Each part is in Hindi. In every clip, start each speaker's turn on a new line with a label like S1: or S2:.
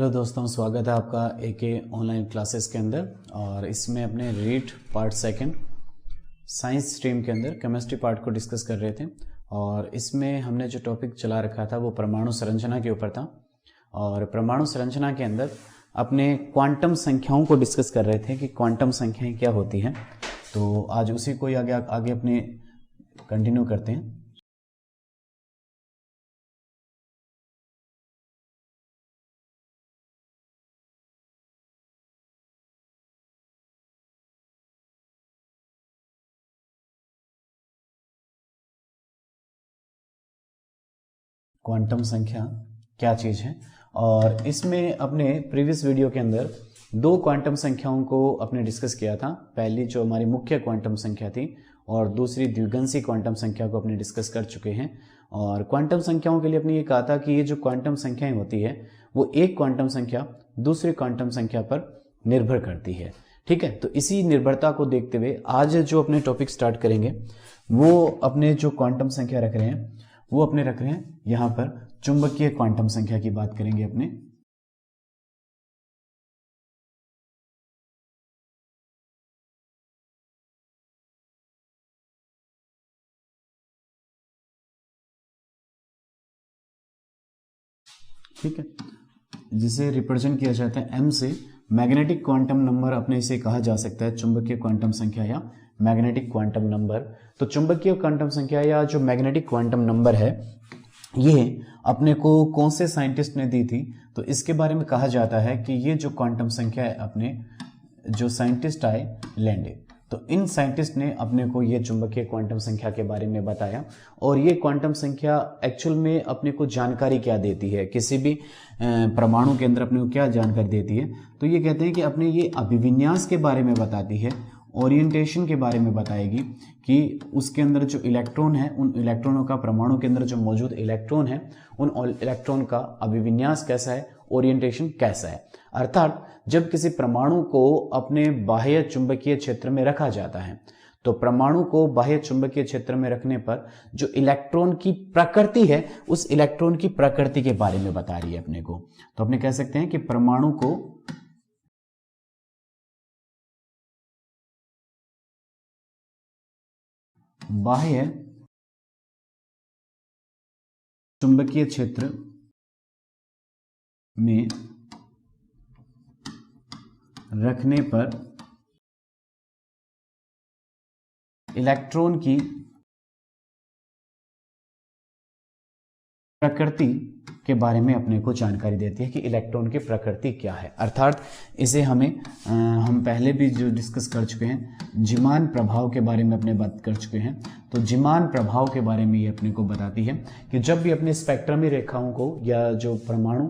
S1: हेलो दोस्तों, स्वागत है आपका एके ऑनलाइन क्लासेस के अंदर। और इसमें अपने read part second science stream के अंदर केमिस्ट्री पार्ट को डिस्कस कर रहे थे। और इसमें हमने जो टॉपिक चला रखा था वो परमाणु संरचना के ऊपर था। और परमाणु संरचना के अंदर अपने क्वांटम संख्याओं को डिस्कस कर रहे थे कि क्वांटम संख्याएं क्या होती हैं। तो आज उसी को आगे अपने कंटिन्यू करते हैं। क्वांटम संख्या क्या चीज़ है, और इसमें अपने प्रीवियस वीडियो के अंदर दो क्वांटम संख्याओं को अपने डिस्कस किया था। पहली जो हमारी मुख्य क्वांटम संख्या थी और दूसरी द्विगंसी क्वांटम संख्या को अपने डिस्कस कर चुके हैं। और क्वांटम संख्याओं के लिए अपने ये कहा था कि ये जो क्वांटम संख्याएं होती है वो एक क्वांटम संख्या दूसरी क्वांटम संख्या पर निर्भर करती है। ठीक है, तो इसी निर्भरता को देखते हुए आज जो अपने टॉपिक स्टार्ट करेंगे वो अपने जो क्वांटम संख्या रख रहे हैं वो अपने रख रहे हैं यहाँ पर चुंबकीय क्वांटम संख्या की बात करेंगे अपने। ठीक है, जिसे रिप्रेजेंट किया जाता है एम से। मैग्नेटिक क्वांटम नंबर अपने इसे कहा जा सकता है चुंबकीय क्वांटम संख्या या मैग्नेटिक क्वांटम नंबर। तो चुंबकीय क्वांटम संख्या या जो मैग्नेटिक क्वांटम नंबर है ये अपने को कौन से साइंटिस्ट ने दी थी, तो इसके बारे में कहा जाता है कि ये जो क्वांटम संख्या है अपने जो साइंटिस्ट आए लैंडे, तो इन साइंटिस्ट ने अपने को ये चुंबकीय क्वांटम संख्या के बारे में बताया। और ये क्वांटम संख्या एक्चुअल में अपने को जानकारी क्या देती है, किसी भी परमाणु के अंदर अपने को क्या जानकारी देती है, तो ये कहते हैं कि अपने ये अभिविन्यास के बारे में बताती है, ओरिएंटेशन के बारे में बताएगी कि उसके अंदर जो इलेक्ट्रॉन है उन इलेक्ट्रॉनों का, परमाणु के अंदर जो मौजूद इलेक्ट्रॉन है उन इलेक्ट्रॉन का अभिविन्यास कैसा है, ओरिएंटेशन कैसा है। अर्थात जब किसी परमाणु को अपने बाह्य चुंबकीय क्षेत्र में रखा जाता है तो परमाणु को बाह्य चुंबकीय क्षेत्र में रखने पर जो इलेक्ट्रॉन की प्रकृति है उस इलेक्ट्रॉन की प्रकृति के बारे में बता रही है अपने को। तो अपने कह सकते हैं कि परमाणु को बाह्य चुंबकीय क्षेत्र में रखने पर इलेक्ट्रॉन की प्रकृति के बारे में अपने को जानकारी देती है कि इलेक्ट्रॉन की प्रकृति क्या है। अर्थात इसे हम पहले भी जो डिस्कस कर चुके हैं जीमान प्रभाव के बारे में अपने बात कर चुके हैं। तो जीमान प्रभाव के बारे में ये अपने को बताती है कि जब भी अपने स्पेक्ट्रमी रेखाओं को या जो परमाणु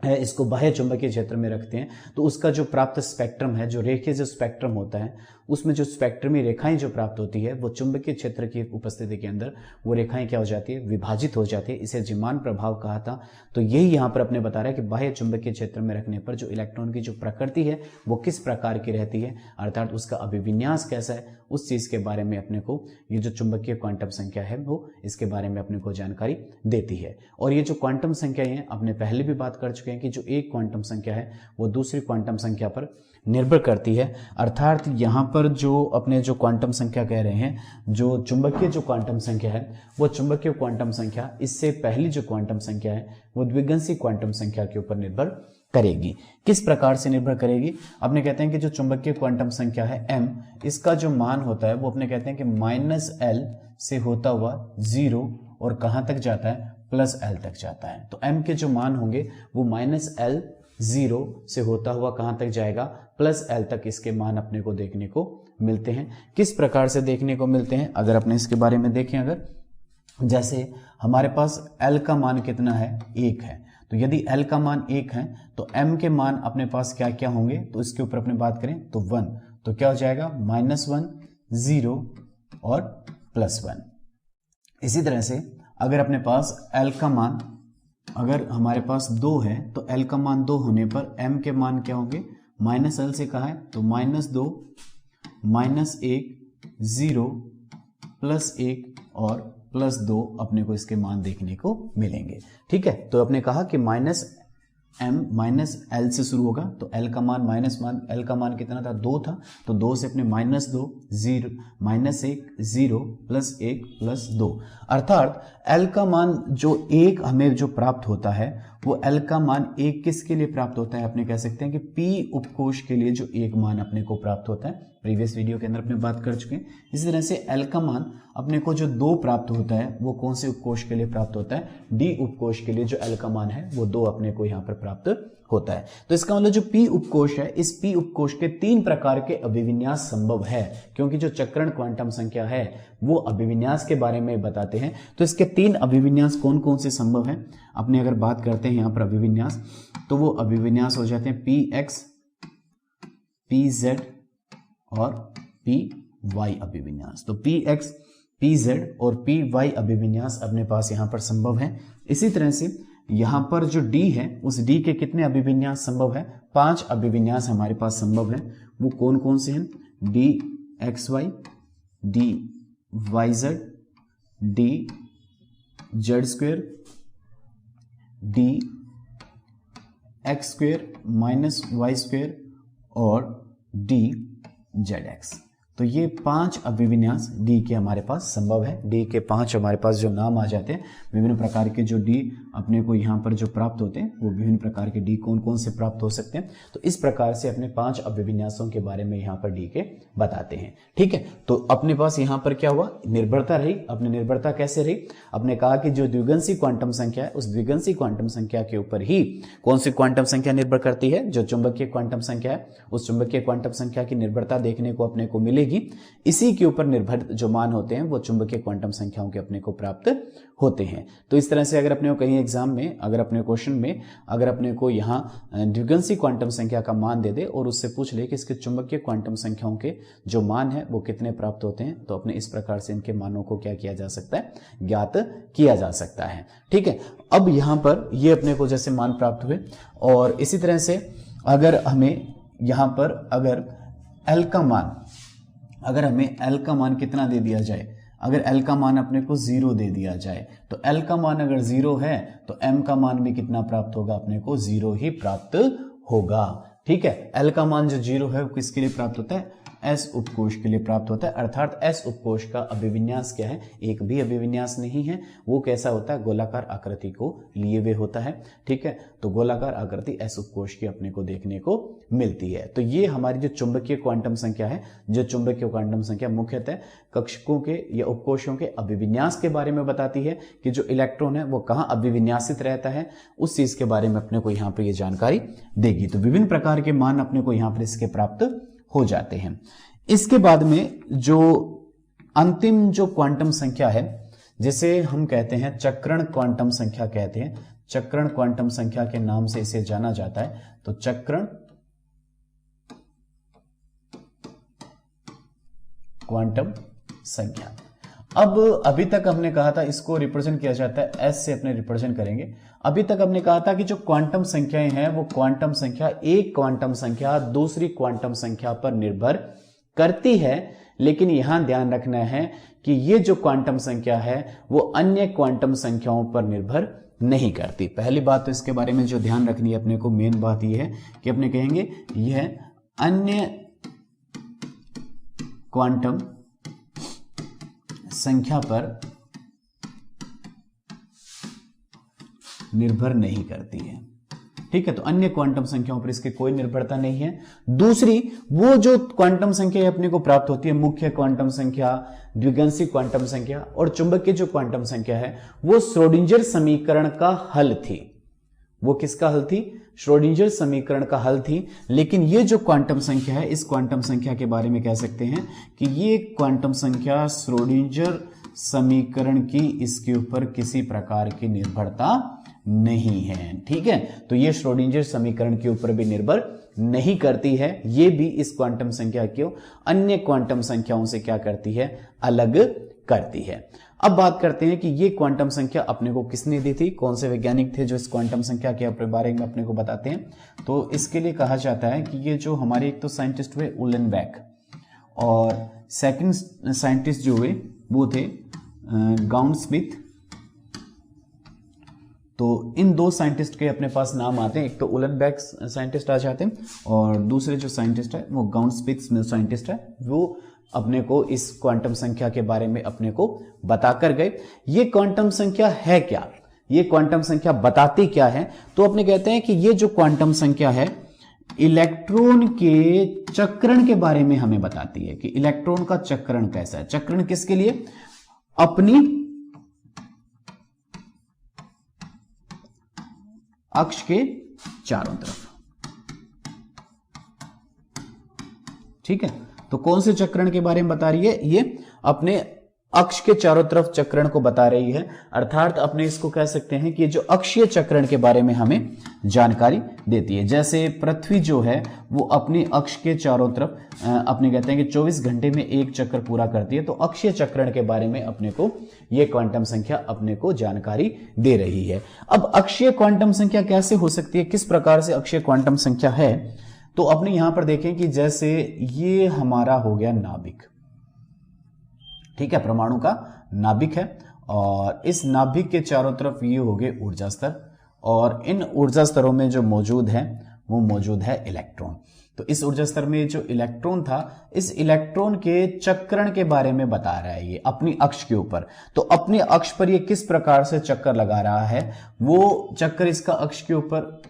S1: है इसको बाह्य चुंबकीय क्षेत्र में रखते हैं तो उसका जो प्राप्त स्पेक्ट्रम है, जो रेखीय जो स्पेक्ट्रम होता है उसमें जो स्पेक्ट्रमी रेखाएं जो प्राप्त होती है वो चुंबकीय क्षेत्र की उपस्थिति के अंदर वो रेखाएं क्या हो जाती है, विभाजित हो जाती है। इसे जीमान प्रभाव कहा था। तो यही यहाँ पर अपने बता रहा है कि बाह्य चुंबकीय क्षेत्र में रखने पर जो इलेक्ट्रॉन की जो प्रकृति है वो किस प्रकार की रहती है, अर्थात उसका अभिविन्यास कैसा है, उस चीज के बारे में अपने को ये जो चुंबकीय क्वांटम संख्या है वो इसके बारे में अपने को जानकारी देती है। और ये जो क्वांटम संख्या है अपने पहले भी बात कर चुके हैं कि जो एक क्वांटम संख्या है वो दूसरी क्वांटम संख्या पर निर्भर करती है। अर्थात यहाँ पर जो अपने जो क्वांटम संख्या कह रहे हैं, जो चुंबकीय जो क्वांटम संख्या है वो चुंबकीय क्वांटम संख्या इससे पहली जो क्वांटम संख्या है वो द्विगंसी क्वांटम संख्या के ऊपर निर्भर करेगी। किस प्रकार से निर्भर करेगी, अपने कहते हैं कि जो चुंबकीय क्वांटम संख्या है m, इसका जो मान होता है वो अपने कहते हैं कि -L से होता हुआ 0 और कहां तक जाता है, +L तक जाता है। तो m के जो मान होंगे वो -L 0 से होता हुआ कहां तक जाएगा, +L तक इसके मान अपने को देखने को मिलते हैं। किस प्रकार से देखने को मिलते हैं अगर अपने इसके बारे में देखें, अगर जैसे हमारे पास L का मान कितना है, 1 है, तो यदि L का मान 1 है तो M के मान अपने पास क्या क्या होंगे, तो इसके ऊपर अपने बात करें तो 1, तो क्या हो जाएगा -1 0 और +1। इसी तरह से अगर अपने पास L का मान अगर हमारे पास 2 है तो L का मान 2 होने पर M के मान क्या होंगे, -L से कहा है तो -2 -1 0 +1 और +2 अपने को इसके मान देखने को मिलेंगे। ठीक है, तो अपने कहा कि m माइनस एल से शुरू होगा, तो l का मान l का मान कितना था, 2 था, तो 2 से अपने -2 0 -1 0 +1 +2, अर्थात l का मान जो 1 हमें जो प्राप्त होता है वो l का मान 1 किसके लिए प्राप्त होता है, अपने कह सकते हैं कि p उपकोष के लिए जो 1 मान अपने को प्राप्त होता है, प्रीवियस वीडियो के अंदर अपने बात कर चुके हैं। इसी तरह से l का मान अपने को जो 2 प्राप्त होता है वो कौन से उपकोष के लिए प्राप्त होता है, d उपकोष के लिए जो l का मान है वो 2 अपने को यहाँ पर प्राप्त होता है। तो इसका मतलब जो p उपकोष है, इस p उपकोष के 3 प्रकार के अभिविन्यास संभव है, क्योंकि जो चक्रण क्वांटम संख्या है वो अभिविन्यास के बारे में बताते हैं। तो इसके 3 अभिविन्यास कौन कौन से संभव है, अपने अगर बात करते हैं यहाँ पर अभिविन्यास, तो वो अभिविन्यास हो जाते हैं px, pz और py अभिविन्यास। तो px, pz और py अभिविन्यास अपने पास यहाँ पर संभव है। इसी तरह से यहाँ पर जो d है उस d के कितने अभिविन्यास संभव है, 5 अभिविन्यास हमारे पास संभव है। वो कौन कौन से हैं, dxy, dyz, dz², dx² -y² और dzx। तो ये 5 अभिविन्यास d के हमारे पास संभव है। d के 5 हमारे पास जो नाम आ जाते हैं, विभिन्न प्रकार के जो d अपने को यहाँ पर जो प्राप्त होते हैं वो विभिन्न प्रकार के d कौन कौन से प्राप्त हो सकते हैं। तो इस प्रकार से अपने 5 अभिविन्यासों के बारे में यहाँ पर d के बताते हैं। ठीक है, तो अपने पास यहाँ पर क्या हुआ, निर्भरता रही। अपनी निर्भरता कैसे रही, अपने कहा कि जो द्विगंशी क्वांटम संख्या है उस द्विगंशी क्वांटम संख्या के ऊपर ही कौन सी क्वांटम संख्या निर्भर करती है, जो चुंबकीय क्वांटम संख्या है उस चुंबकीय क्वांटम संख्या की निर्भरता देखने को अपने को मिलेगी। इसी के ऊपर निर्भर जो मान होते हैं वो चुंबकीय क्वांटम संख्याओं के अपने को प्राप्त होते हैं। तो इस तरह से अगर अपने को कहीं एग्जाम में, अगर अपने क्वेश्चन में अगर अपने को यहाँ द्विगंशी क्वांटम संख्या का मान दे दे और उससे पूछ ले कि इसके चुंबकीय क्वांटम संख्याओं के जो मान है वो कितने प्राप्त होते हैं, तो अपने इस प्रकार से इनके मानों को क्या किया जा सकता है, ज्ञात किया जा सकता है। ठीक है, अब यहाँ पर ये अपने को जैसे मान प्राप्त हुए, और इसी तरह से अगर हमें यहाँ पर अगर L का मान, अगर हमें L का मान कितना दे दिया जाए, अगर L का मान अपने को 0 दे दिया जाए, तो L का मान अगर 0 है तो M का मान भी कितना प्राप्त होगा, अपने को 0 ही प्राप्त होगा। ठीक है, L का मान जो 0 है वो किसके लिए प्राप्त होता है, S उपकोष के लिए प्राप्त होता है। अर्थात S उपकोष का अभिविन्यास क्या है, एक भी अभिविन्यास नहीं है, वो कैसा होता है, गोलाकार आकृति को लिए हुए होता है। ठीक है, तो गोलाकार आकृति S उपकोष की अपने को देखने को मिलती है। तो ये हमारी जो चुंबकीय क्वांटम संख्या है, जो चुंबकीय क्वांटम संख्या मुख्यतः कक्षकों के या उपकोषों के अभिविन्यास के बारे में बताती है कि जो इलेक्ट्रॉन है वो कहाँ अभिविन्यासित रहता है, उस चीज के बारे में अपने को यहाँ पर ये जानकारी देगी। तो विभिन्न प्रकार के मान अपने को यहाँ पर इसके प्राप्त हो जाते हैं। इसके बाद में जो अंतिम जो क्वांटम संख्या है, जिसे हम कहते हैं चक्रण क्वांटम संख्या कहते हैं, चक्रण क्वांटम संख्या के नाम से इसे जाना जाता है। तो चक्रण क्वांटम संख्या, अब अभी तक हमने कहा था इसको रिप्रेजेंट किया जाता है एस से, अपने रिप्रेजेंट करेंगे। अभी तक हमने कहा था कि जो क्वांटम संख्याएं हैं वो क्वांटम संख्या, एक क्वांटम संख्या दूसरी क्वांटम संख्या पर निर्भर करती है, लेकिन यहां ध्यान रखना है कि ये जो क्वांटम संख्या है वो अन्य क्वांटम संख्याओं पर निर्भर नहीं करती। पहली बात तो इसके बारे में जो ध्यान रखनी है अपने को, मेन बात यह है कि अपने कहेंगे यह अन्य क्वांटम संख्या पर निर्भर नहीं करती है। ठीक है, तो अन्य क्वांटम संख्याओं पर इसके कोई निर्भरता नहीं है। दूसरी, वो जो क्वांटम संख्या अपने को प्राप्त होती है, मुख्य क्वांटम संख्या, द्विगंशी क्वांटम संख्या और चुंबकीय जो क्वांटम संख्या है वो श्रोडिंगर समीकरण का हल थी। वो किसका हल थी, श्रोडिंगर समीकरण का हल थी। लेकिन ये जो क्वांटम संख्या है, इस क्वांटम संख्या के बारे में कह सकते हैं कि ये क्वांटम संख्या श्रोडिंगर समीकरण की इसके ऊपर किसी प्रकार की निर्भरता नहीं है। ठीक है, तो ये श्रोडिंगर समीकरण के ऊपर भी निर्भर नहीं करती है। ये भी इस क्वांटम संख्या को अन्य क्वांटम संख्याओं से क्या करती है, अलग करती है। अब बात करते हैं कि ये क्वांटम संख्या अपने को किसने दी थी, कौन से वैज्ञानिक थे जो इस क्वांटम संख्या के बारे में अपने को बताते हैं। तो इसके लिए कहा जाता है कि ये जो हमारे एक तो साइंटिस्ट हुए उलेनबेक, और सेकंड साइंटिस्ट जो हुए वो थे गाउंड स्मिथ तो इन दो साइंटिस्ट के अपने पास नाम आते हैं, एक तो उलनबैक साइंटिस्ट आ जाते हैं और दूसरे जो साइंटिस्ट है वो गाउंट-स्पिट्ज साइंटिस्ट है, वो अपने को इस क्वांटम संख्या के बारे में अपने को बताकर गए। ये क्वांटम संख्या है क्या, ये क्वांटम संख्या बताती क्या है? तो अपने कहते हैं कि ये जो क्वांटम संख्या है इलेक्ट्रॉन के चक्रण के बारे में हमें बताती है कि इलेक्ट्रॉन का चक्रण कैसा है। चक्रण किसके लिए? अपनी अक्ष के चारों तरफ। ठीक है, तो कौन से चक्रण के बारे में बता रही है? ये अपने अक्ष के चारों तरफ चक्रण को बता रही है। अर्थात अपने इसको कह सकते हैं कि जो अक्षीय चक्रण के बारे में हमें जानकारी देती है। जैसे पृथ्वी जो है वो अपने अक्ष के चारों तरफ अपने कहते हैं कि 24 घंटे में एक चक्कर पूरा करती है, तो अक्षीय चक्रण के बारे में अपने को ये क्वांटम संख्या अपने को जानकारी दे रही है। अब अक्षीय क्वांटम संख्या कैसे हो सकती है, किस प्रकार से अक्षीय क्वांटम संख्या है? तो अपने यहां पर देखें कि जैसे ये हमारा हो गया नाभिक, ठीक है, परमाणु का नाभिक है और इस नाभिक के चारों तरफ ये हो गए ऊर्जा स्तर और इन ऊर्जा स्तरों में जो मौजूद है वो मौजूद है इलेक्ट्रॉन। तो इस ऊर्जा स्तर में जो इलेक्ट्रॉन था, इस इलेक्ट्रॉन के चक्रण के बारे में बता रहा है ये अपनी अक्ष के ऊपर। तो अपने अक्ष पर ये किस प्रकार से चक्कर लगा रहा है, वो चक्कर इसका अक्ष के ऊपर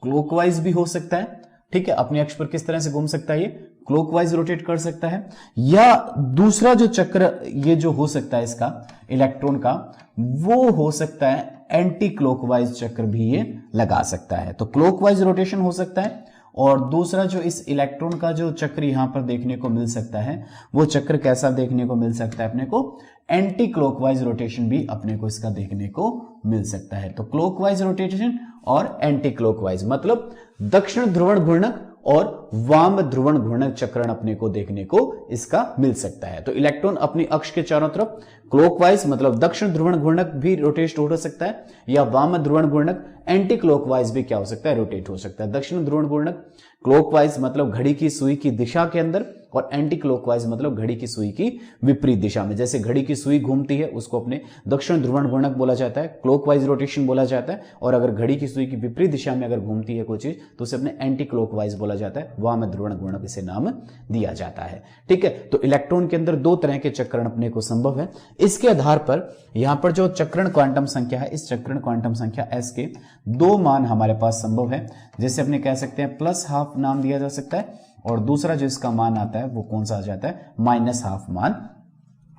S1: क्लॉकवाइज भी हो सकता है, ठीक है, अपने अक्ष पर किस तरह से घूम सकता है, ये क्लॉकवाइज रोटेट कर सकता है, या दूसरा जो चक्र ये जो हो सकता है इसका इलेक्ट्रॉन का, वो हो सकता है एंटी क्लॉकवाइज चक्र भी ये लगा सकता है। तो क्लॉकवाइज रोटेशन हो सकता है और दूसरा जो इस इलेक्ट्रॉन का जो चक्र यहां पर देखने को मिल सकता है वो चक्र कैसा देखने को मिल सकता है अपने को? एंटी क्लॉकवाइज रोटेशन भी अपने को इसका देखने को मिल सकता है। तो क्लॉकवाइज रोटेशन और एंटी क्लॉकवाइज मतलब दक्षिण ध्रुवण घूर्णक और वाम ध्रुवण घूर्णक चक्रण अपने को देखने को इसका मिल सकता है। तो इलेक्ट्रॉन अपनी अक्ष के चारों तरफ क्लॉकवाइज मतलब दक्षिण ध्रुवण घूर्णक भी रोटेट हो सकता है, या वाम ध्रुवण घूर्णक एंटी क्लॉकवाइज भी क्या हो सकता है? रोटेट हो सकता है। दक्षिण ध्रुवण घूर्णक क्लॉकवाइज मतलब घड़ी की सुई की दिशा के अंदर और एंटी क्लॉकवाइज मतलब घड़ी की सुई की विपरीत दिशा में। जैसे घड़ी की सुई घूमती है उसको अपने दक्षिण ध्रुवण घूर्णक बोला जाता है, क्लॉकवाइज रोटेशन बोला जाता है, और अगर घड़ी की सुई की विपरीत दिशा में अगर घूमती है कोई चीज तो उसे अपने एंटी क्लॉकवाइज बोला जाता है, वाम ध्रुवण घूर्णक इसे नाम दिया जाता है। ठीक है, तो इलेक्ट्रॉन के अंदर दो तरह के चक्रण अपने को संभव है। इसके आधार पर यहां पर जो चक्रण क्वांटम संख्या है, इस चक्रण क्वांटम संख्या s के दो मान हमारे पास संभव है। जैसे अपने कह सकते हैं +12 नाम दिया जा सकता है, और दूसरा जो इसका मान आता है वो कौन सा आ जाता है? -12 मान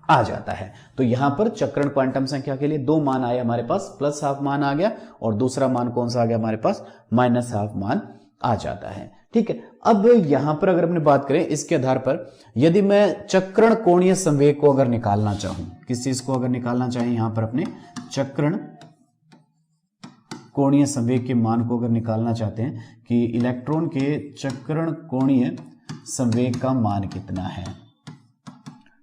S1: आ जाता है। तो यहां पर चक्रण क्वांटम संख्या के लिए दो मान आए हमारे पास, +12 मान आ गया और दूसरा मान कौन सा आ गया हमारे पास? -12 मान आ जाता है। ठीक है, अब यहां पर अगर अपने बात करें इसके आधार पर, यदि मैं चक्रण कोणीय संवेग को अगर निकालना चाहूं, किस चीज को अगर निकालना चाहें यहां पर अपने चक्रण कोणीय संवेग के मान को अगर निकालना चाहते हैं कि इलेक्ट्रॉन के चक्रण कोणीय संवेग का मान कितना है।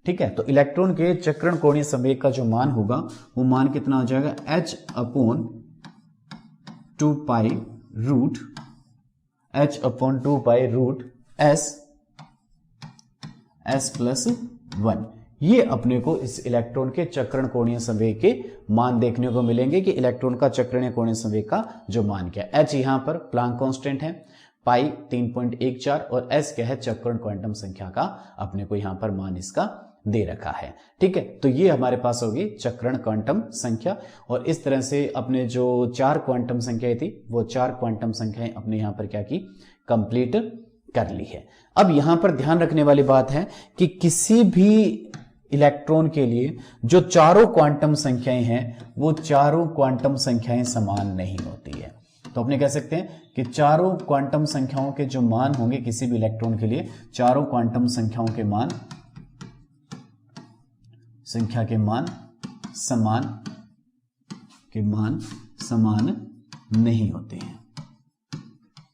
S1: ठीक है, तो इलेक्ट्रॉन के चक्रण कोणीय संवेग का जो मान होगा वो मान कितना हो जाएगा? h/2π√s+1। ये अपने को इस इलेक्ट्रॉन के चक्रण कोणीय संवेग के मान देखने को मिलेंगे कि इलेक्ट्रॉन का चक्रणीय कोणीय संवेग का जो मान क्या है। h यहां पर प्लांक कांस्टेंट है, पाई 3.14 और s क्या है? चक्रण क्वांटम संख्या का अपने को यहां पर मान इसका दे रखा है। ठीक है, तो ये हमारे पास होगी चक्रण क्वांटम संख्या, और इस तरह से अपने जो 4 क्वांटम संख्याएं थी वो 4 क्वांटम संख्याएं अपने यहां पर क्या की? कंप्लीट कर ली है। अब यहां पर ध्यान रखने वाली बात है कि किसी भी इलेक्ट्रॉन के लिए जो चारों क्वांटम संख्याएं हैं वो चारों क्वांटम संख्याएं समान नहीं होती है। तो अपने कह सकते हैं कि चारों क्वांटम संख्याओं के जो मान होंगे किसी भी इलेक्ट्रॉन के लिए, चारों क्वांटम संख्याओं के मान समान नहीं होते हैं।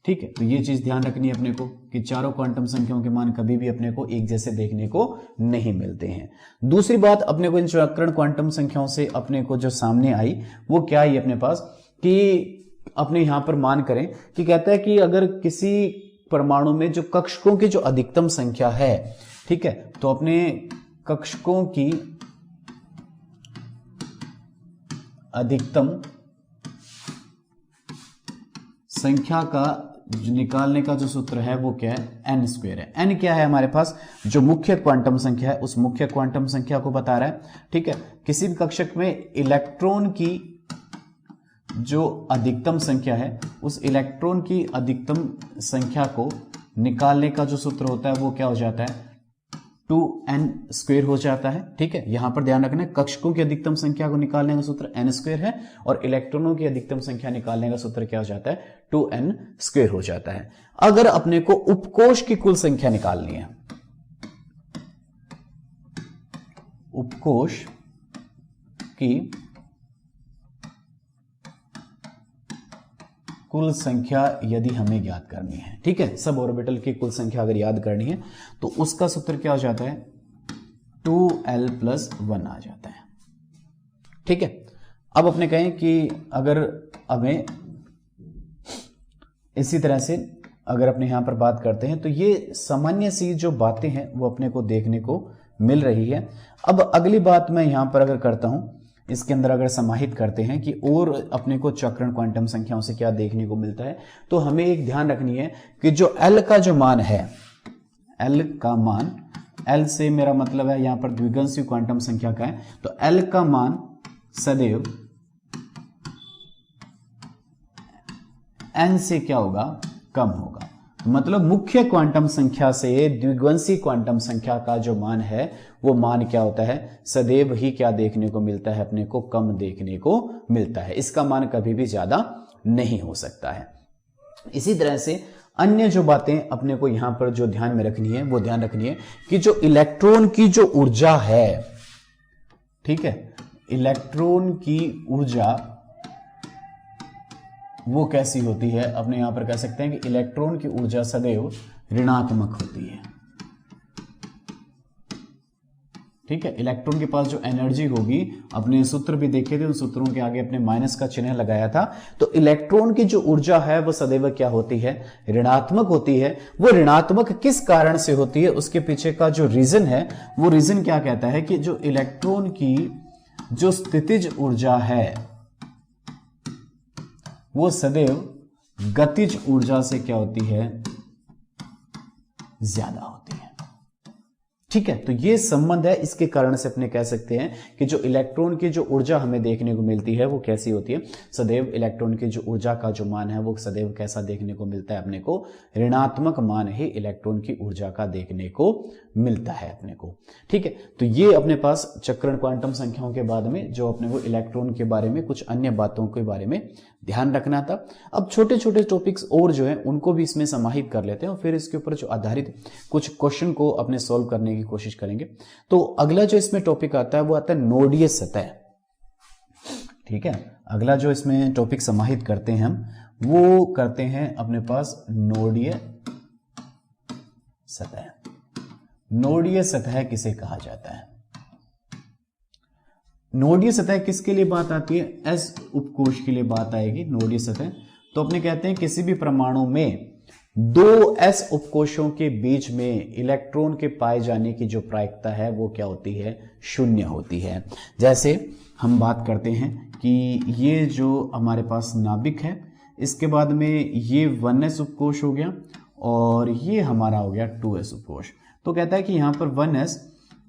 S1: ठीक है, तो ये चीज ध्यान रखनी है अपने को कि चारों क्वांटम संख्याओं के मान कभी भी अपने को एक जैसे देखने को नहीं मिलते हैं। दूसरी बात अपने को इन चक्रण क्वांटम संख्याओं से अपने को जो सामने आई वो क्या आई अपने पास कि अपने यहां पर मान करें कि कहता है कि अगर किसी परमाणु में जो कक्षकों की जो अधिकतम संख्या है, ठीक है, तो अपने कक्षकों की अधिकतम संख्या का निकालने का जो सूत्र है वो क्या है, एन स्क्वायर है। एन क्या है हमारे पास, जो मुख्य क्वांटम संख्या है उस मुख्य क्वांटम संख्या को बता रहा है। ठीक है, किसी भी कक्षक में इलेक्ट्रॉन की जो अधिकतम संख्या है उस इलेक्ट्रॉन की अधिकतम संख्या को निकालने का जो सूत्र होता है वो क्या हो जाता है, 2n स्क्वायर हो जाता है। ठीक है, यहां पर ध्यान रखना है कक्षकों की अधिकतम संख्या को निकालने का सूत्र n स्क्वायर है और इलेक्ट्रॉनों की अधिकतम संख्या निकालने का सूत्र क्या हो जाता है, 2n स्क्वायर हो जाता है। अगर अपने को उपकोष की कुल संख्या निकालनी है, उपकोष की कुल संख्या यदि हमें ज्ञात करनी है, ठीक है, सब ऑर्बिटल की कुल संख्या अगर याद करनी है तो उसका सूत्र क्या हो जाता है, 2l+1 आ जाता है। ठीक है, अब अपने कहें कि अगर हमें इसी तरह से अगर अपने यहां पर बात करते हैं तो ये सामान्य सी जो बातें हैं वो अपने को देखने को मिल रही है। अब अगली बात मैं यहां पर अगर करता हूं, इसके अंदर अगर समाहित करते हैं कि और अपने को चक्रण क्वांटम संख्याओं से क्या देखने को मिलता है, तो हमें एक ध्यान रखनी है कि जो L का जो मान है, L का मान, L से मेरा मतलब है यहां पर द्विगुणित क्वांटम संख्या का है, तो L का मान सदैव n से क्या होगा, कम होगा। मतलब मुख्य क्वांटम संख्या से द्विगुणित क्वांटम संख्या का जो मान है वो मान क्या होता है, सदैव ही क्या देखने को मिलता है, अपने को कम देखने को मिलता है। इसका मान कभी भी ज्यादा नहीं हो सकता है। इसी तरह से अन्य जो बातें अपने को यहां पर जो ध्यान में रखनी है वो ध्यान रखनी है कि जो इलेक्ट्रॉन की जो ऊर्जा है, ठीक है, इलेक्ट्रॉन की ऊर्जा वो कैसी होती है, अपने यहां पर कह सकते हैं कि इलेक्ट्रॉन की ऊर्जा सदैव ऋणात्मक होती है। ठीक है, इलेक्ट्रॉन के पास जो एनर्जी होगी, अपने सूत्र भी देखे थे, उन सूत्रों के आगे अपने माइनस का चिन्ह लगाया था, तो इलेक्ट्रॉन की जो ऊर्जा है वो सदैव क्या होती है, ऋणात्मक होती है। वो ऋणात्मक किस कारण से होती है, उसके पीछे का जो रीजन है वो रीजन क्या कहता है कि जो इलेक्ट्रॉन की जो स्थितिज ऊर्जा है वो सदैव गतिज ऊर्जा से क्या होती है, ज्यादा होती है। ठीक है, तो ये संबंध है, इसके कारण से अपने कह सकते हैं कि जो इलेक्ट्रॉन की जो ऊर्जा हमें देखने को मिलती है वो कैसी होती है, सदैव इलेक्ट्रॉन की जो ऊर्जा का जो मान है वो सदैव कैसा देखने को मिलता है, अपने को ऋणात्मक मान ही इलेक्ट्रॉन की ऊर्जा का देखने को मिलता है अपने को। ठीक है, तो ये अपने पास चक्रण क्वांटम संख्याओं के बाद में जो अपने को इलेक्ट्रॉन के बारे में कुछ अन्य बातों के बारे में ध्यान रखना था। अब छोटे छोटे टॉपिक्स और जो है उनको भी इसमें समाहित कर लेते हैं और फिर इसके ऊपर जो आधारित कुछ क्वेश्चन को अपने सॉल्व करने की कोशिश करेंगे। तो अगला जो इसमें टॉपिक आता है वो आता है नोडीय सतह। ठीक है, अगला जो इसमें टॉपिक समाहित करते हैं हम वो करते हैं अपने पास नोडीय सतह। नोडीय सतह किसे कहा जाता है, नोडीय सतह किसके लिए बात आती है, एस उपकोष के लिए बात आएगी नोडीय सतह। तो अपने कहते हैं किसी भी परमाणु में दो एस उपकोषों के बीच में इलेक्ट्रॉन के पाए जाने की जो प्रायिकता है वो क्या होती है, शून्य होती है। जैसे हम बात करते हैं कि ये जो हमारे पास नाभिक है, इसके बाद में ये 1s उपकोष हो गया और ये हमारा हो गया 2s उपकोष। तो कहता है कि यहाँ पर 1s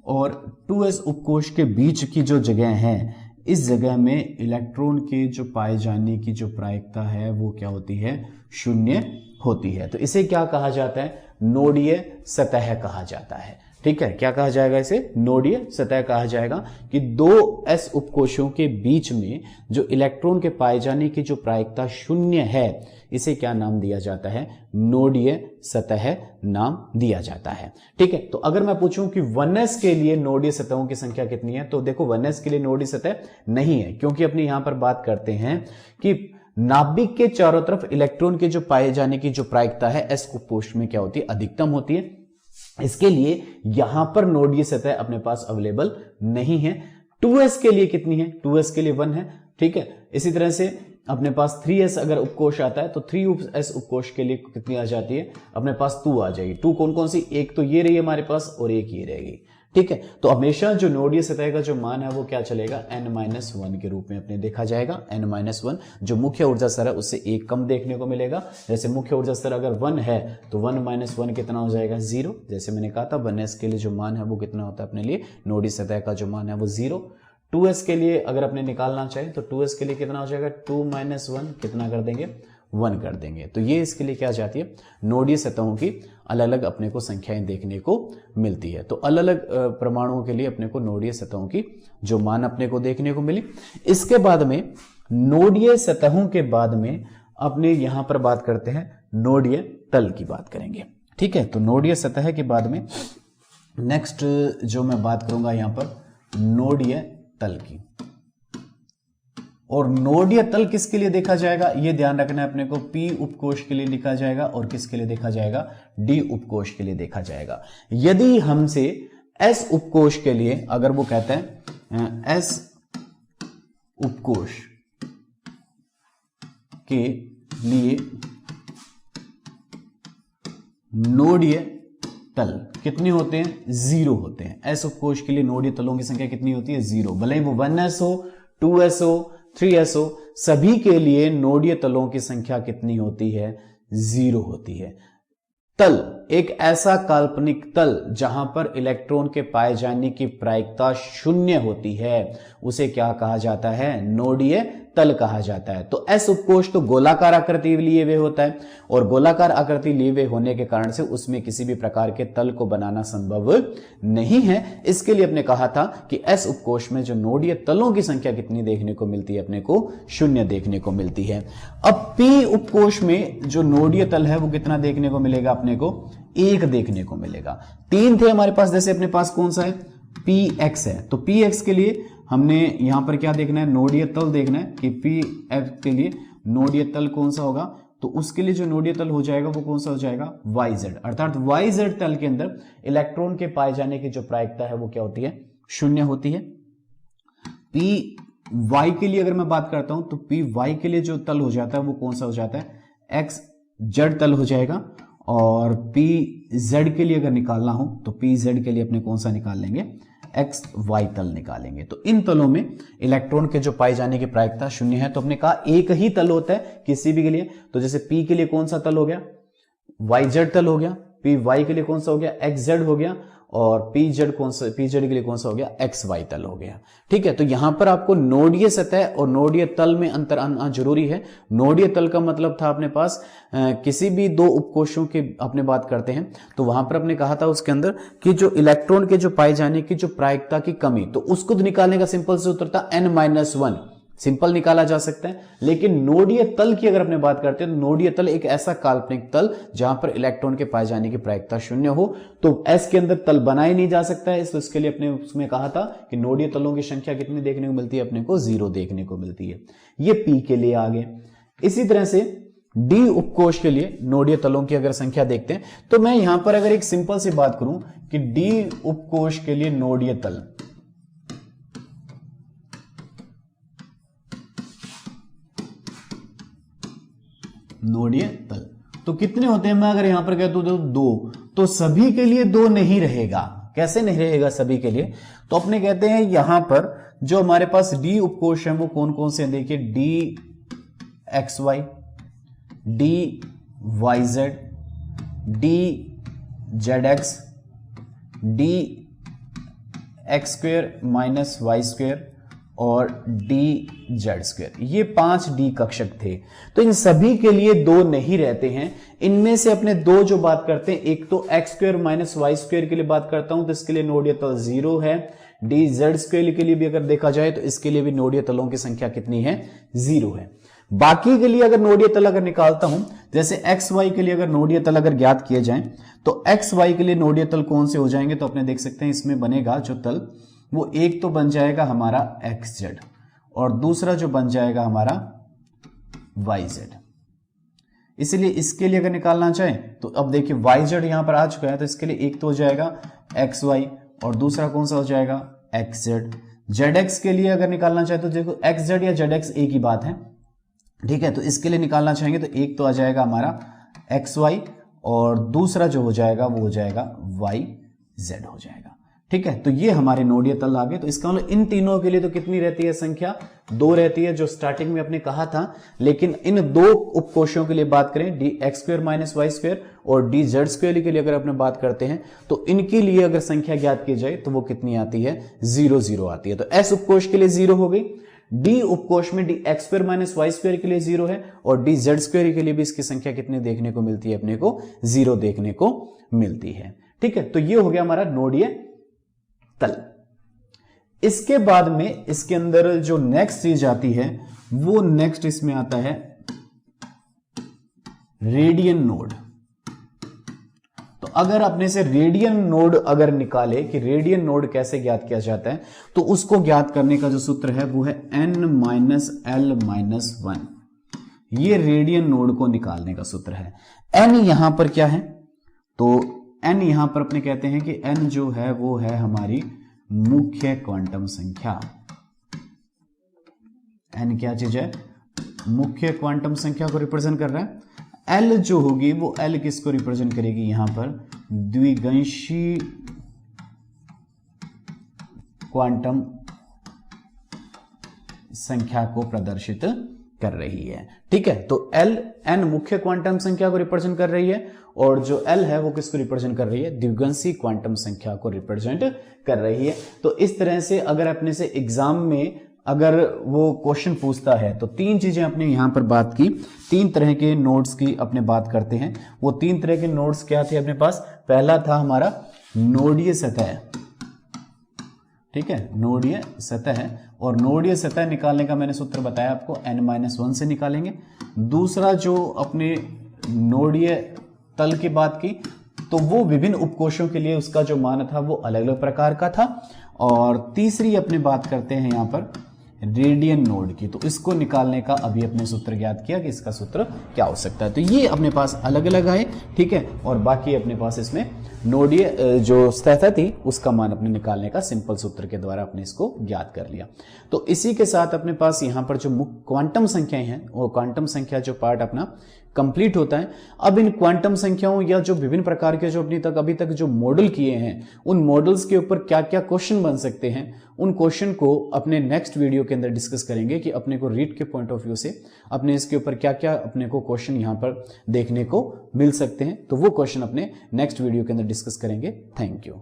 S1: और 2s उपकोष के बीच की जो जगह है, इस जगह में इलेक्ट्रॉन के जो पाए जाने की जो प्रायिकता है वो क्या होती है, शून्य होती है। तो इसे क्या कहा जाता है, नोडीय सतह कहा जाता है। ठीक है, क्या कहा जाएगा, इसे नोडीय सतह कहा जाएगा कि दो एस उपकोषों के बीच में जो इलेक्ट्रॉन के पाए जाने की जो प्रायिकता शून्य है, इसे क्या नाम दिया जाता है, नोडीय सतह नाम दिया जाता है। ठीक है, तो अगर मैं पूछूं कि 1s के लिए नोडीय सतहों की संख्या कितनी है, तो देखो 1s के लिए नोडीय सतह नहीं है, क्योंकि अपने यहां पर बात करते हैं कि नाभिक के चारों तरफ इलेक्ट्रॉन के जो पाए जाने की जो प्रायिकता है एस उपकोष में क्या होती है, अधिकतम होती है। इसके लिए यहां पर नोडीय सतह अपने पास अवेलेबल नहीं है। 2s के लिए कितनी है, 2s के लिए 1 है। ठीक है, इसी तरह से अपने पास 3s अगर उपकोष आता है तो 3s उपकोष के लिए कितनी आ जाती है, अपने पास 2 आ जाएगी। 2 कौन कौन सी, एक तो ये रही हमारे पास और एक ये रहेगी। ठीक है। तो हमेशा जो नोडीय सतह का जो मान है वो क्या चलेगा, n-1 के रूप में अपने देखा जाएगा। n-1 जो मुख्य ऊर्जा स्तर है उससे एक कम देखने को मिलेगा। जैसे मुख्य ऊर्जा स्तर अगर 1 है तो 1 - 1 कितना हो जाएगा, 0। जैसे मैंने कहा था 1s के लिए जो मान है वो कितना होता है अपने लिए, नोडीय सतह का जो मान है वो 0। 2s के लिए अगर अपने निकालना चाहें तो 2s के लिए कितना हो जाएगा, 2 - 1 कितना कर देंगे, 1 कर देंगे। तो ये इसके लिए क्या जाती है, नोडीय सतहों की अलग अलग अपने को संख्याएं देखने को मिलती है। तो अलग अलग परमाणुओं के लिए अपने को नोडीय सतहों की जो मान अपने को देखने को मिली। इसके बाद में नोडीय सतहों के बाद में अपने यहां पर बात करते हैं नोडीय तल की बात करेंगे। ठीक है, तो नोडीय सतह के बाद में नेक्स्ट जो मैं बात करूंगा यहां पर नोडीय तल की। और नोडीय तल किसके लिए देखा जाएगा, यह ध्यान रखना है अपने को, P उपकोष के लिए लिखा जाएगा और किसके लिए देखा जाएगा, D उपकोष के लिए देखा जाएगा। यदि हमसे S उपकोष के लिए अगर वो कहते हैं S उपकोष के लिए नोडीय तल कितने होते हैं, 0 होते हैं। S उपकोष के लिए नोडीय तलों की संख्या कितनी होती है, 0। भले ही वो 1s हो, 2s हो, 3s हो, सभी के लिए नोडीय तलों की संख्या कितनी होती है, 0 होती है। तल एक ऐसा काल्पनिक तल जहां पर इलेक्ट्रॉन के पाए जाने की प्रायिकता 0 होती है, उसे क्या कहा जाता है, नोडीय तल कहा जाता है। तो S उपकोष तो गोलाकार आकृति लिए हुए होता है और गोलाकार आकृति लिए हुए होने के कारण से उसमें किसी भी प्रकार के तल को बनाना संभव नहीं है। इसके लिए अपने कहा था कि S उपकोष में जो नोडीय तलों की संख्या कितनी देखने को मिलती है, अपने को 0 देखने को मिलती है। अब P उपकोष में जो नोडीय तल है वो कितना देखने को मिलेगा, अपने को 1 देखने को मिलेगा। 3 थे हमारे पास, जैसे अपने पास कौन सा है, Px है। तो Px के लिए हमने यहां पर क्या देखना है, नोडीय तल देखना है कि Px के लिए नोडीय तल कौन सा होगा। तो उसके लिए जो नोडीय तल हो जाएगा वो कौन सा हो जाएगा, YZ। अर्थात YZ तल के अंदर इलेक्ट्रॉन के पाए जाने की जो प्रायिकता है वो क्या होती है, 0 होती है। Py के लिए अगर मैं बात करता हूं तो Py के लिए जो तल हो जाता है वो कौन सा हो जाता है, XZ तल हो जाएगा। और PZ के लिए अगर निकालना हो तो PZ के लिए अपने कौन सा निकाल लेंगे, XY तल निकालेंगे। तो इन तलों में इलेक्ट्रॉन के जो पाए जाने की प्रायिकता 0 है। तो अपने कहा एक ही तल होता है किसी भी के लिए। तो जैसे P के लिए कौन सा तल हो गया, YZ तल हो गया। PY के लिए कौन सा हो गया, XZ हो गया। और PZ के लिए कौन सा हो गया, XY तल हो गया। ठीक है, तो यहां पर आपको नोडीय सतह और नोडीय तल में अंतर आना जरूरी है। नोडीय तल का मतलब था अपने पास किसी भी 2 उपकोषों की अपने बात करते हैं तो वहां पर अपने कहा था उसके अंदर कि जो इलेक्ट्रॉन के जो पाए जाने की जो प्रायिकता की कमी, तो उसको निकालने का सिंपल से उत्तर था n-1, सिंपल निकाला जा सकता है। लेकिन नोडीय तल की अगर अपने बात करते हैं तो नोडीय तल एक ऐसा काल्पनिक तल जहां पर इलेक्ट्रॉन के पाए जाने की प्रायिकता 0 हो। तो S के अंदर तल बना ही नहीं जा सकता है। तो इसके लिए अपने उसमें कहा था कि नोडीय तलों की संख्या कितनी देखने को मिलती है, अपने को 0 देखने को मिलती है। ये P के लिए आगे। इसी तरह से D उपकोष के लिए नोडीय तलों की अगर संख्या देखते हैं तो मैं यहां पर अगर एक सिंपल सी बात करूं कि D उपकोष के लिए नोडीय तल, नोडीय तल तो कितने होते हैं, मैं अगर यहां पर कहता हूं तो 2, तो सभी के लिए 2 नहीं रहेगा। कैसे नहीं रहेगा सभी के लिए, तो अपने कहते हैं यहां पर जो हमारे पास D उपकोष है वो कौन कौन से हैं, देखिए DXY, DYZ, DZX, DX² - Y² और DZ²। ये 5 D कक्षक थे। तो इन सभी के लिए 2 नहीं रहते हैं। इनमें से अपने 2 जो बात करते हैं, एक तो X² - Y² के लिए बात करता हूं तो इसके लिए नोडीय तल 0 है। DZ² के लिए भी अगर देखा जाए तो इसके लिए भी नोडीय तलों की संख्या कितनी है, 0 है। बाकी के लिए अगर नोडीय तल अगर निकालता हूं, जैसे XY के लिए अगर नोडीय तल अगर ज्ञात किए जाएं तो XY के लिए नोडीय तल कौन से हो जाएंगे, तो अपने देख सकते हैं इसमें बनेगा जो तल वो एक तो बन जाएगा हमारा XZ और दूसरा जो बन जाएगा हमारा YZ। इसलिए इसके लिए अगर निकालना चाहें तो अब देखिए YZ यहां पर आ चुका है, तो इसके लिए एक तो हो जाएगा XY और दूसरा कौन सा हो जाएगा XZ। ZX के लिए अगर निकालना चाहे तो देखो XZ या ZX एक ही बात है। ठीक है, तो इसके लिए निकालना चाहेंगे तो एक तो आ जाएगा हमारा XY और दूसरा जो हो जाएगा वो हो जाएगा YZ हो जाएगा। ठीक है, तो ये हमारे नोडीय तल आ गए। तो इसका मतलब इन तीनों के लिए तो कितनी रहती है संख्या, 2 रहती है, जो स्टार्टिंग में आपने कहा था। लेकिन इन दो उपकोषों के लिए बात करें, D x square minus y square और डी जेड स्क्वायर के लिए अगर अपने बात करते हैं, तो इनके लिए अगर संख्या ज्ञात की जाए तो वो कितनी आती है, 0 0 आती है। तो एस उपकोष के लिए 0 हो गई, डी उपकोष में D x square minus y square के लिए 0 है, और डी जेड स्क्वायर के लिए भी इसकी संख्या कितनी देखने को मिलती है, अपने को 0 देखने को मिलती है। ठीक है, तो ये हो गया हमारा नोडीय तल। इसके बाद में इसके अंदर जो नेक्स्ट चीज आती है, वो नेक्स्ट इसमें आता है रेडियन नोड। तो अगर अपने से रेडियन नोड अगर निकाले कि रेडियन नोड कैसे ज्ञात किया जाता है, तो उसको ज्ञात करने का जो सूत्र है वो है n माइनस एल माइनस 1। ये रेडियन नोड को निकालने का सूत्र है। n यहां पर क्या है, तो n यहां पर अपने कहते हैं कि n जो है वो है हमारी मुख्य क्वांटम संख्या। n क्या चीज है, मुख्य क्वांटम संख्या को रिप्रेजेंट कर रहा है। l जो होगी वो l किसको रिप्रेजेंट करेगी, यहां पर द्विगंशी क्वांटम संख्या को प्रदर्शित कर रही है। ठीक है, तो n मुख्य क्वांटम संख्या को रिप्रेजेंट कर रही है, और जो l है वो किसको रिप्रेजेंट कर रही है, द्विगंशी क्वांटम संख्या को रिप्रेजेंट कर रही है। तो इस तरह से अगर अपने से एग्जाम में अगर वो क्वेश्चन पूछता है, तो 3 चीजें अपने यहां पर बात की, 3 तरह के नोड्स की अपने बात करते हैं। वो 3 तरह के नोड्स क्या थे अपने पास, पहला था हमारा नोडीय सतह। ठीक है, नोडीय सतह, और नोडीय सतह निकालने का मैंने सूत्र बताया आपको, n-1 से निकालेंगे। दूसरा जो अपने नोडीय तल की बात की, तो वो विभिन्न उपकोषों के लिए उसका जो मान था वो अलग अलग प्रकार का था। और तीसरी अपने बात करते हैं यहां पर रेडियन नोड की, तो इसको निकालने का अभी अपने सूत्र ज्ञात किया कि इसका सूत्र क्या हो सकता है। तो ये अपने पास अलग अलग आए, ठीक है, और बाकी अपने पास इसमें नोडीय जो सतह थी उसका मान अपने निकालने का सिंपल सूत्र के द्वारा अपने इसको ज्ञात कर लिया। तो इसी के साथ अपने पास यहाँ पर जो क्वांटम संख्याएं हैं, वो क्वांटम संख्या जो पार्ट अपना कंप्लीट होता है। अब इन क्वांटम संख्याओं या जो विभिन्न प्रकार के जो अभी तक जो मॉडल किए हैं, उन मॉडल्स के ऊपर क्या क्या क्वेश्चन बन सकते हैं, उन क्वेश्चन को अपने नेक्स्ट वीडियो के अंदर डिस्कस करेंगे कि अपने को रीड के पॉइंट ऑफ व्यू से अपने इसके ऊपर क्या क्या अपने को क्वेश्चन यहाँ पर देखने को मिल सकते हैं। तो वो क्वेश्चन अपने नेक्स्ट वीडियो के अंदर डिस्कस करेंगे। Thank you.